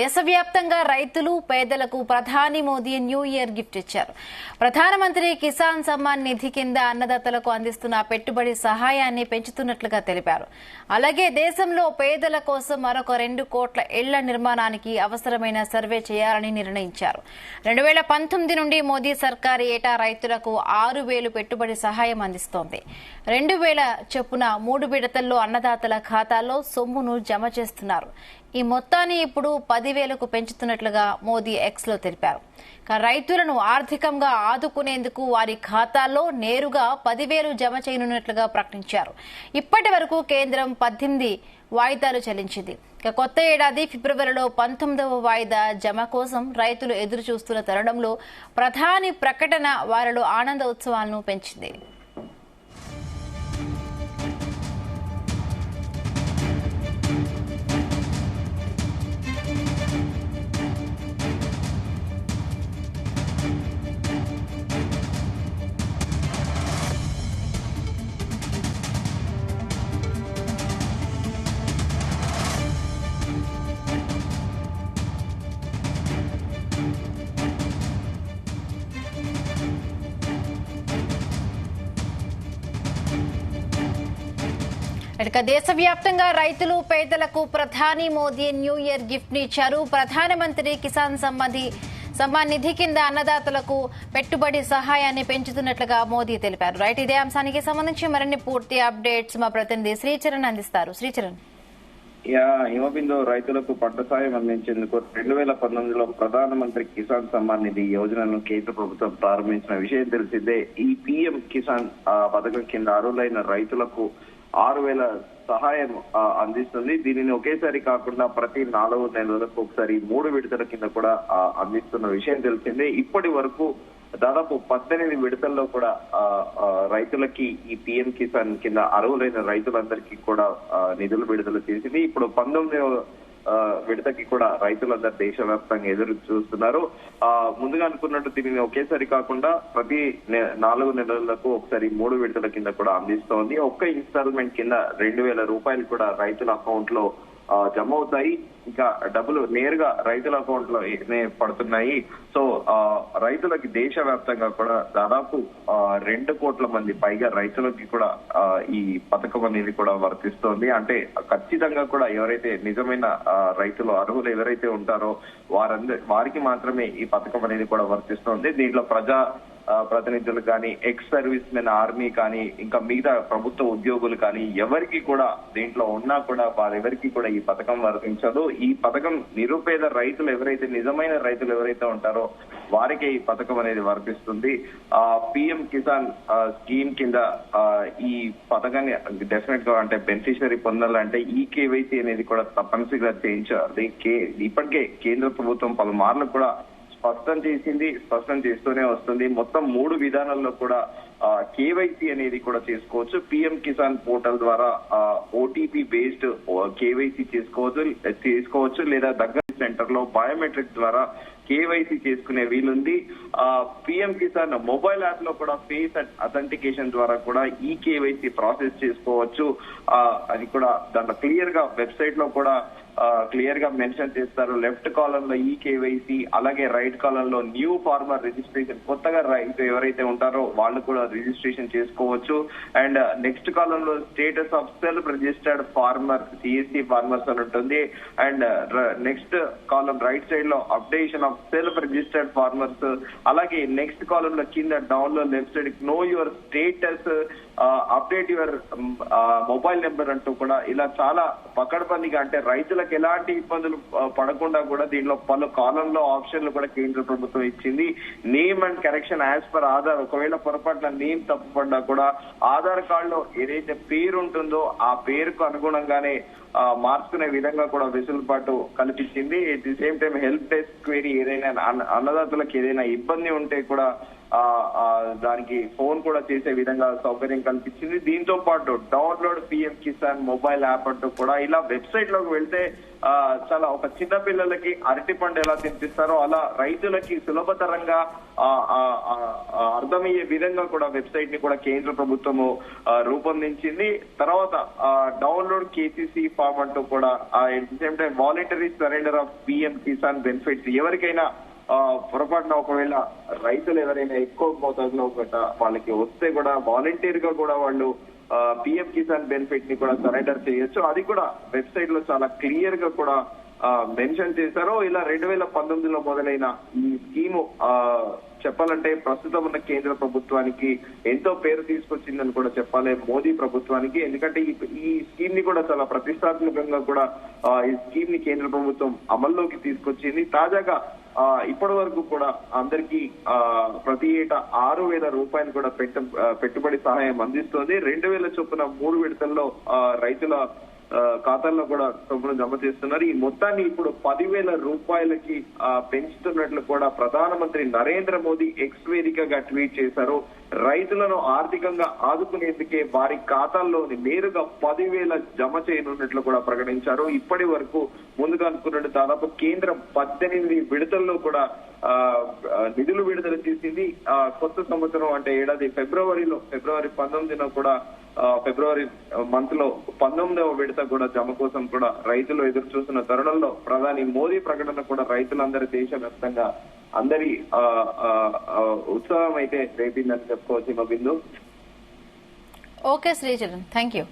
దేశవ్యాప్తంగా రైతులు పేదలకు ప్రధాని మోదీ న్యూ ఇయర్ గిఫ్ట్ ఇచ్చారు. ప్రధానమంత్రి కిసాన్ సమ్మాన్ నిధి కింద అన్నదాతలకు అందిస్తున్న పెట్టుబడి సహాయాన్ని పెంచుతున్నట్లుగా తెలిపారు. అలాగే దేశంలో పేదల కోసం మరొక 2 కోట్ల ఇళ్ల నిర్మాణానికి అవసరమైన సర్వే చేయాలని నిర్ణయించారు. 2019 నుండి మోదీ సర్కార్ ఏటా రైతులకు 6,000 పెట్టుబడి సహాయం అందిస్తోంది. 2,000 చొప్పున 3 విడతల్లో అన్నదాతల ఖాతాల్లో సొమ్మును జమ చేస్తున్నారు. ఈ మొత్తాన్ని ఇప్పుడు 10,000కు పెంచుతున్నట్లుగా మోదీ ఎక్స్ లో తెలిపారు. రైతులను ఆర్థికంగా ఆదుకునేందుకు వారి ఖాతాల్లో నేరుగా 10,000 జమ చేయనున్నట్లుగా ప్రకటించారు. ఇప్పటి వరకు కేంద్రం 18 వాయిదాలు చెల్లించింది. కొత్త ఏడాది ఫిబ్రవరిలో 19వ వాయిదా జమ కోసం రైతులు ఎదురు చూస్తున్న తరుణంలో ప్రధాని ప్రకటన వారిలో ఆనంద ఉత్సవాలను పెంచింది. దేశవ్యాప్తంగా రైతులు పేదలకు ప్రధాని మోదీ న్యూ ఇయర్ గిఫ్ట్ ని ఇచ్చారు. ప్రధానమంత్రి కిసాన్ సమ్మాన్ నిధి కింద అన్నదాతలకు పెట్టుబడి సహాయాన్ని పెంచుతున్నట్లుగా మోదీ తెలిపారు. ఇదే అంశానికి సంబంధించి మరిన్ని పూర్తి అప్డేట్స్ మా ప్రతినిధి శ్రీచరణ్ అందిస్తారు. శ్రీచరణ్. హిమబిందు రైతులకు పంట సాయం అందించేందుకు 2019లో ప్రధానమంత్రి కిసాన్ సమ్మాన్ నిధి యోజనను కేంద్ర ప్రభుత్వం ప్రారంభించిన విషయం తెలిసిందే. ఈ పీఎం కిసాన్ పథకం కింద అర్హులైన రైతులకు 6,000 సహాయం అందిస్తుంది. దీనిని ఒకేసారి కాకుండా ప్రతి 4 నెలలకు ఒకసారి 3 విడతల కింద కూడా అందిస్తున్న విషయం తెలిసిందే. ఇప్పటి వరకు దాదాపు 18 విడతల్లో కూడా రైతులకి ఈ పీఎం కిసాన్ కింద అర్హులైన రైతులందరికీ కూడా నిధులు విడుదల చేసింది. ఇప్పుడు 19వ విడతకి కూడా రైతులందరూ దేశవ్యాప్తంగా ఎదురు చూస్తున్నారు. ముందుగా అనుకున్నట్టు దీనిని ఒకేసారి కాకుండా ప్రతి 4 నెలలకు ఒకసారి 3 విడతల కింద కూడా అందిస్తోంది. ఒక్క ఇన్స్టాల్మెంట్ కింద 2,000 రూపాయలు కూడా రైతుల అకౌంట్ లో జమ అవుతాయి. ఇంకా డబ్బులు నేరుగా రైతుల అకౌంట్ లో పడుతున్నాయి. సో రైతులకి దేశవ్యాప్తంగా కూడా దాదాపు 2 కోట్ల మంది పైగా రైతులకి కూడా ఈ పథకం అనేది కూడా వర్తిస్తోంది. అంటే ఖచ్చితంగా కూడా ఎవరైతే నిజమైన రైతులు అర్హులు ఎవరైతే ఉంటారో వారికి మాత్రమే ఈ పథకం అనేది కూడా వర్తిస్తోంది. దీంట్లో ప్రతినిధులు కానీ, ఎక్స్ సర్వీస్ మెన్ ఆర్మీ కానీ, ఇంకా మిగతా ప్రభుత్వ ఉద్యోగులు కానీ ఎవరికి కూడా దీంట్లో ఉన్నా కూడా వారెవరికి కూడా ఈ పథకం వర్తించదు. ఈ పథకం నిరుపేద రైతులు ఎవరైతే నిజమైన రైతులు ఎవరైతే ఉంటారో వారికి ఈ పథకం అనేది వర్తిస్తుంది. పిఎం కిసాన్ స్కీమ్ కింద ఈ పథకాన్ని డెఫినెట్ గా అంటే బెనిఫిషియరీ పొందాలంటే ఈ కేవైసీ అనేది కూడా తప్పనిసరిగా చేయించాలి. ఇప్పటికే కేంద్ర ప్రభుత్వం పలుమార్లు కూడా స్పష్టం చేస్తూనే వస్తుంది. మొత్తం 3 విధానాల్లో కూడా కేవైసీ అనేది కూడా చేసుకోవచ్చు. పిఎం కిసాన్ పోర్టల్ ద్వారా ఓటీపీ బేస్డ్ కేవైసీ చేసుకోవచ్చు లేదా దగ్గర సెంటర్ లో బయోమెట్రిక్ ద్వారా కేవైసీ చేసుకునే వీలుంది. పిఎం కిసాన్ మొబైల్ యాప్ లో కూడా ఫేస్ అథెంటికేషన్ ద్వారా కూడా ఈ కేవైసీ ప్రాసెస్ చేసుకోవచ్చు. అది కూడా దాంట్లో క్లియర్ గా వెబ్సైట్ లో కూడా క్లియర్ గా మెన్షన్ చేస్తారు. లెఫ్ట్ కాలమ్ లో ఈ కేవైసీ, అలాగే రైట్ కాలమ్ లో న్యూ ఫార్మర్ రిజిస్ట్రేషన్, కొత్తగా రైతు ఎవరైతే ఉంటారో వాళ్ళు కూడా రిజిస్ట్రేషన్ చేసుకోవచ్చు. అండ్ నెక్స్ట్ కాలమ్ లో status of self registered farmer CSC farmers అని ఉంటుంది. And next column right side లో updation of self registered farmers, అలాగే నెక్స్ట్ కాలమ్ లో కింద డౌన్ లో left side know your status, update your mobile number అంటూ కూడా ఇలా చాలా పకడ్బందీగా అంటే రైతులకు ఎలాంటి ఇబ్బందులు పడకుండా కూడా దీనిలో పలు కాలంలో ఆప్షన్లు కూడా కేంద్ర ప్రభుత్వం ఇచ్చింది. Name and correction as per Aadhaar, ఒకవేళ పొరపాటున నేమ్ తప్పుపడ్డా కూడా ఆధార్ కార్డులో ఏదైతే పేరు ఉంటుందో ఆ పేరుకు అనుగుణంగానే మార్చుకునే విధంగా కూడా వెసులుబాటు కల్పించింది. At the same time help desk query ఏదైనా అన్నదాతలకు ఏదైనా ఇబ్బంది ఉంటే కూడా దానికి ఫోన్ కూడా చేసే విధంగా సౌకర్యం కల్పించింది. దీంతో పాటు download PM Kisan mobile app అంటూ కూడా ఇలా వెబ్సైట్ లోకి వెళ్తే చాలా ఒక చిన్న పిల్లలకి అరటి పండు ఎలా తినిపిస్తారో అలా రైతులకి సులభతరంగా అర్థమయ్యే విధంగా కూడా వెబ్సైట్ ని కూడా కేంద్ర ప్రభుత్వము రూపొందించింది. తర్వాత డౌన్లోడ్ కేసీసీ ఫామ్ అంటూ కూడా at the same time voluntary surrender of PM Kisan benefits ఎవరికైనా పొరపాటున ఒకవేళ రైతులు ఎవరైనా ఎక్కువ మోతాదులో వాళ్ళకి వస్తే కూడా వాలంటీర్ గా కూడా వాళ్ళు పిఎం కిసాన్ బెనిఫిట్ ని కూడా సరెండర్ చేయొచ్చు. అది కూడా వెబ్సైట్ లో చాలా క్లియర్ గా కూడా మెన్షన్ చేశారు. ఇలా 2019లో మొదలైన ఈ స్కీము చెప్పాలంటే ప్రస్తుతం ఉన్న కేంద్ర ప్రభుత్వానికి ఎంతో పేరు తీసుకొచ్చిందని కూడా చెప్పాలి, మోదీ ప్రభుత్వానికి. ఎందుకంటే ఈ స్కీమ్ ని కూడా చాలా ప్రతిష్టాత్మకంగా కూడా ఈ స్కీమ్ ని కేంద్ర ప్రభుత్వం అమల్లోకి తీసుకొచ్చింది. తాజాగా ఇప్పటి వరకు కూడా అందరికీ ప్రతి ఏటా 6,000 రూపాయలు కూడా పెట్టుబడి సహాయం అందిస్తోంది. 2,000 చొప్పున 3 విడతల్లో రైతుల ఖాతాల్లో కూడా డబ్బులు జమ చేస్తున్నారు. ఈ మొత్తాన్ని ఇప్పుడు 10,000 రూపాయలకి పెంచుతున్నట్లు కూడా ప్రధానమంత్రి నరేంద్ర మోదీ ఎక్స్ వేదికగా ట్వీట్ చేశారు. రైతులను ఆర్థికంగా ఆదుకునేందుకే వారి ఖాతాల్లోని నేరుగా 10,000 జమ చేయనున్నట్లు కూడా ప్రకటించారు. ఇప్పటి వరకు ముందుగా అనుకున్నట్టు దాదాపు కేంద్రం 18 విడతల్లో కూడా నిధులు విడుదల చేసింది. కొత్త సంవత్సరం అంటే ఏడాది ఫిబ్రవరి 19న కూడా ఫిబ్రవరి మంత్ లో 19వ విడత కూడా జమ కోసం కూడా రైతులు ఎదురు చూస్తున్న తరుణంలో ప్రధాని మోదీ ప్రకటన కూడా రైతులందరి దేశవ్యాప్తంగా అందరి ఉత్సాహం అయితే రేపిందని చెప్పుకోవచ్చు. Bindu. Okay Sricharan, thank you.